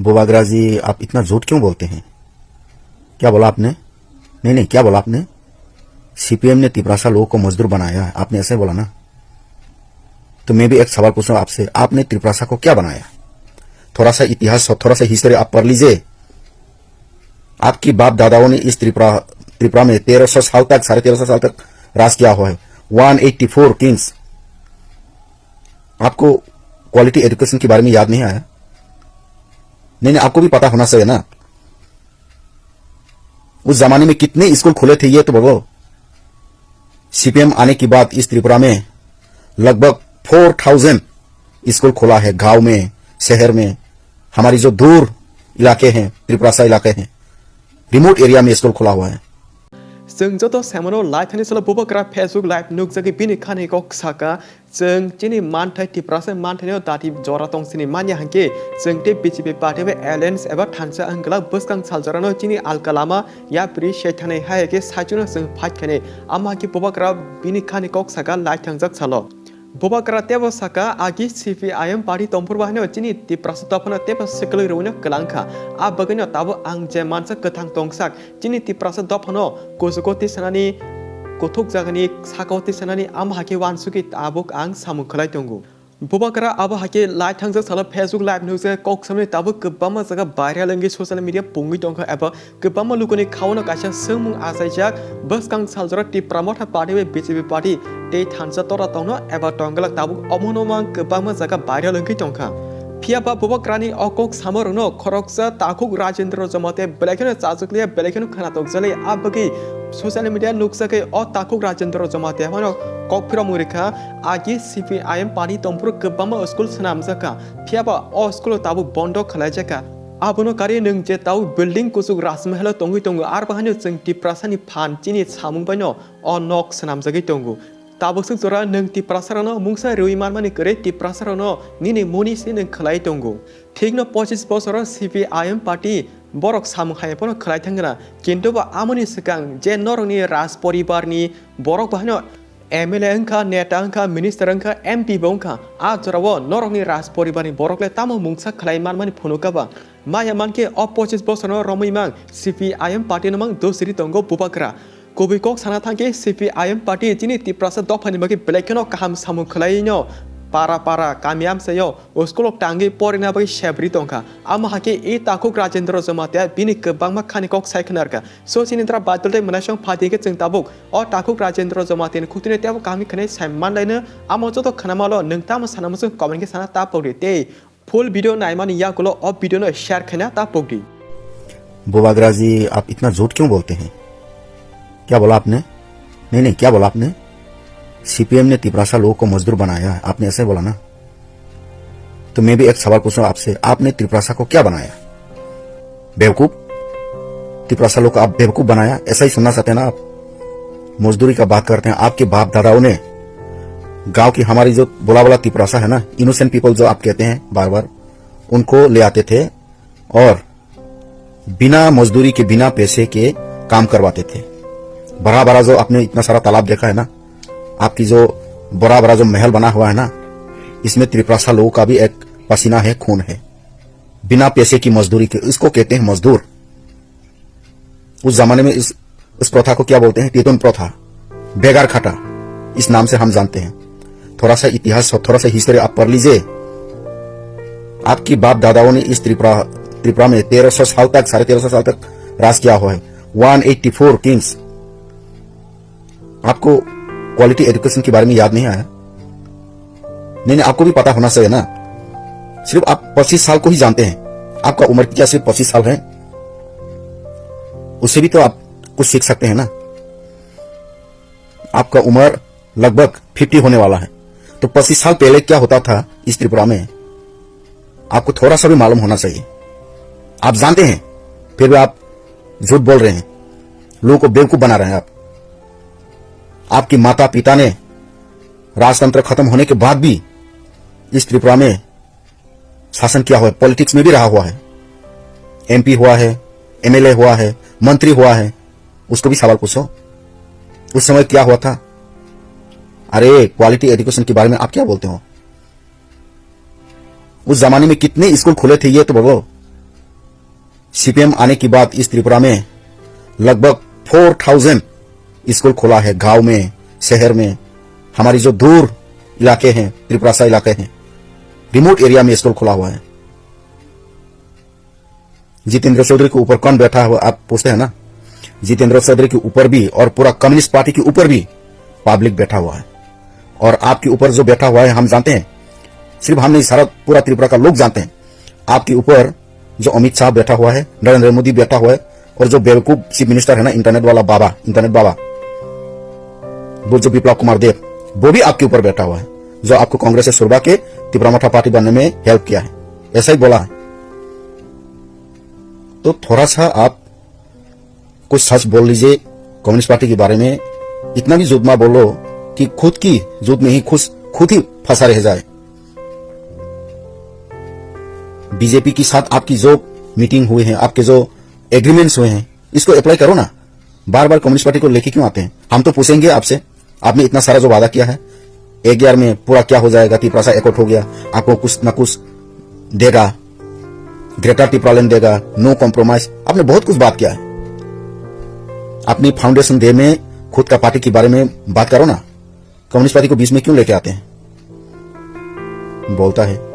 बुबागरा जी, आप इतना झूठ क्यों बोलते हैं? क्या बोला आपने? नहीं, क्या बोला आपने? सीपीएम ने तिपरासा लोगों को मजदूर बनाया है, आपने ऐसे बोला ना। तो मैं भी एक सवाल पूछ रहा हूं आपसे, आपने त्रिपुरासा को क्या बनाया? थोड़ा सा इतिहास, थोड़ा सा हिस्ट्री आप पढ़ लीजिए। आपकी बाप दादाओं ने इस त्रिपुरा में 1300 साल तक, 1350 साल तक राज किया हुआ है। 184 किंग्स। आपको क्वालिटी एजुकेशन के बारे में याद नहीं आया? नहीं, आपको भी पता होना चाहिए ना। उस जमाने में कितने स्कूल खुले थे ये तो बोलो। सीपीएम आने के बाद इस त्रिपुरा में लगभग 4000 स्कूल खुला है। गांव में, शहर में, हमारी जो दूर इलाके हैं, त्रिपुरासा इलाके हैं, रिमोट एरिया में स्कूल खुला हुआ है। जों जत सेमनो लाइव थानी सल बुबकरा फेसबुक लाइव नुक जगी बिनि खाने को साका जों चिनि मानथाय तिप्रासे मानथायनो दाति जरा तंसिनि मान्या हंके जों ते बीजेपी पार्टी बे एलायंस एबा थानसा अंगला बसकां सालजरानो चिनि आलकालामा या प्रि शैथाने हायके साचुनो जों फाइट खाने आमा कि बुबकरा बिनि खाने को साका लाइव थांजक सालो बुबकरा तेबो साका आगि सीपीआईएम पार्टी तंपुर बाहनो चिनि तिप्रासे तफनो तेबो सिकल रौनो कलांखा आ बगैनो ताबो आं जे मानसा कथां तंगसाक चिनि तिप्रासे दफनो कोसुकोति सनानि गथुक जागानि साकावति सनानि आम हाके वानसुकि ताबुक आं सामु खलाय दंगु बुबकरा आबो हाके लाइव थांजक साला फेसबुक लाइव न्यूज कक समनि ताबो गोबां जागा भाइरल अंगि ससियेल मीडिया पुंगि दंखा एबा गोबां लुकुनि खावनो कासा सोंमुं आसायजाक बसकां सालजरा तिप्रामथा पार्टी बे बीजेपी पार्टी ते थानसा तरा तंनो एबा तंगला ताबो अमनोमा गोबां जागा भाइरल अंगि दंखा फियाबा बुबक्रानि अकोक सामरनो खरकसा ताकुक राजेंद्र जमाते बेलेखनो चाजुकलिया बेलेखनो खानातक जले आबगि सोशल मीडिया नुकसाके अ ताकुक राजेंद्र जमाते हनो ककफिरा मुरिखा आगि सीपीआईएम पार्टी तंपुर गोबां स्कुल सनामजाका फियाबा अ स्कुल ताबो बन्द खालायजाका आबनो कारि नों जे ताउ बिल्डिंग कुसुक राजमहल तंगि तंगु आर बाहानो जों तिप्रासानि फान चिनि सामुं बायनो अ नक सनामजागि तंगु ताबुसुक जरा नों तिप्रासारनो मुंसा रैमानमानि करे तिप्रासारनो निनि मुनिसि नों खलाय दंगु थिगनो 25 बोसोर सीपीआईएम पार्टी बरक सामु हायपनो खलाय थांगना किन्तु बा आमनि सिगां जे नरनि राज परिबारनि बरक बाहानो एमएलए अंखा नेता अंखा मिनिस्टर अंखा एमपी बंखा आ जरावो नरनि राज परिबारनि बरकले तामो मुंसा खलाय मानमानि फुनुकाबा माया मानके अ 25 बोसोर रमैमां सीपीआईएम पार्टी नमां दोसरि तंगो बुबाक्रा कबिकक साना थांके सीपीआईएम पार्टी चिनि तिप्रासा दफानि बागै बेलेखनो काहाम सामु खलायनो पारा कामियाम सयो स्कुलक टांगे परिना बागै शेब्रि तंखा आम हाके ए ताकुक राजेंद्र जमाते बिनि गोबांमा खानिकक सायखनारका सोसिनिद्रा बादलते मनासं फातिके जों ताबुक अ ताकुक राजेंद्र जमातेनि खुतिने त्याबो कामि खने सायमान लायनो आमो जतो खनामालो नोंताम सानामसो कमेन्ट के साना तापौदि ते फुल वीडियो नायमानि याकुलो अ वीडियो नो शेयर खना तापौदि बुबागरा जी, आप इतना झूठ क्यों बोलते हैं? क्या बोला आपने? नहीं, क्या बोला आपने? सीपीएम ने तिपरासा लोगों को मजदूर बनाया है, आपने ऐसे बोला ना। तो मैं भी एक सवाल पूछ रहा हूं आपसे, आपने तिपरासा को क्या बनाया? बेवकूफ? तिपरासा लोग को आप बेवकूफ बनाया, ऐसा ही सुनना चाहते हैं ना आप? मजदूरी का बात करते हैं, आपके बाप दादाओं ने गांव की हमारी जो बोला तिपरासा है ना, इनोसेंट पीपल जो आप कहते हैं बार बार, उनको ले आते थे और बिना मजदूरी के, बिना पैसे के काम करवाते थे। बड़ा जो आपने इतना सारा तालाब देखा है ना, आपकी जो बड़ा जो महल बना हुआ है ना, इसमें त्रिप्रासा लोगों का भी एक पसीना है, खून है, बिना पैसे की मजदूरी के। इसको कहते हैं मजदूर। उस जमाने में इस प्रथा को क्या बोलते हैं? टीतुन प्रथा, बेगार खटा, इस नाम से हम जानते हैं। थोड़ा सा इतिहास, थोड़ा सा हिस्ट्री आप पढ़ लीजिए। आपकी बाप दादाओं ने इस त्रिपुरा में 1300 साल तक, 1350 साल तक राज किया हुआ है। 184 किंग्स। आपको क्वालिटी एजुकेशन के बारे में याद नहीं आया? नहीं, आपको भी पता होना चाहिए ना। सिर्फ आप 25 साल को ही जानते हैं। आपका उम्र क्या सिर्फ 25 साल है? उससे भी तो आप कुछ सीख सकते हैं ना। आपका उम्र लगभग 50 होने वाला है, तो 25 साल पहले क्या होता था इस त्रिपुरा में, आपको थोड़ा सा भी मालूम होना चाहिए। आप जानते हैं, फिर भी आप झूठ बोल रहे हैं, लोगों को बेवकूफ बना रहे हैं आप। आपके माता पिता ने राजतंत्र खत्म होने के बाद भी इस त्रिपुरा में शासन किया हुआ है, पॉलिटिक्स में भी रहा हुआ है, एमपी हुआ है, एमएलए हुआ है, मंत्री हुआ है। उसको भी सवाल पूछो, उस समय क्या हुआ था? अरे क्वालिटी एजुकेशन के बारे में आप क्या बोलते हो? उस जमाने में कितने स्कूल खुले थे ये तो बोलो। सीपीएम आने के बाद इस त्रिपुरा में लगभग 4000 स्कूल खुला है, गांव में, शहर में। हमारी जो दूर इलाके हैं, त्रिपुरासा इलाके हैं, रिमोट एरिया में स्कूल खुला हुआ है। जितेंद्र चौधरी के ऊपर कौन बैठा हुआ, आप पूछते हैं ना। जितेंद्र चौधरी के ऊपर भी और पूरा कम्युनिस्ट पार्टी के ऊपर भी पब्लिक बैठा हुआ है। और आपके ऊपर जो बैठा हुआ है हम जानते हैं, सिर्फ हम नहीं, सारा पूरा त्रिपुरा का लोग जानते हैं। आपके ऊपर जो अमित शाह बैठा हुआ है, नरेंद्र मोदी बैठा हुआ है, और जो बेवकूफ चीफ मिनिस्टर है ना, इंटरनेट बाबा, वो जो विप्लव कुमार देव, वो भी आपके ऊपर बैठा हुआ है, जो आपको कांग्रेस से सुरबा के त्रिपुरा मठा पार्टी बनने में हेल्प किया है। ऐसा ही बोला है। तो थोड़ा सा आप कुछ सच बोल लीजिए कम्युनिस्ट पार्टी के बारे में। इतना भी झूठ मत बोलो कि खुद की झूठ में ही खुद ही फंसा रह जाए। बीजेपी के साथ आपकी जो मीटिंग हुई है, आपके जो एग्रीमेंट्स हुए हैं, इसको अप्लाई करो ना। बार बार कम्युनिस्ट पार्टी को लेके क्यों आते हैं? हम तो पूछेंगे आपसे, आपने इतना सारा जो वादा किया है, 1 ईयर में पूरा क्या हो जाएगा? त्रिपुरा एकट हो गया, आपको कुछ न कुछ देगा, ग्रेटर त्रिपुरालैंड देगा, नो कॉम्प्रोमाइज, आपने बहुत कुछ बात किया है। अपनी फाउंडेशन डे में खुद का पार्टी के बारे में बात करो ना। कम्युनिस्ट पार्टी को बीच में क्यों लेके आते हैं? बोलता है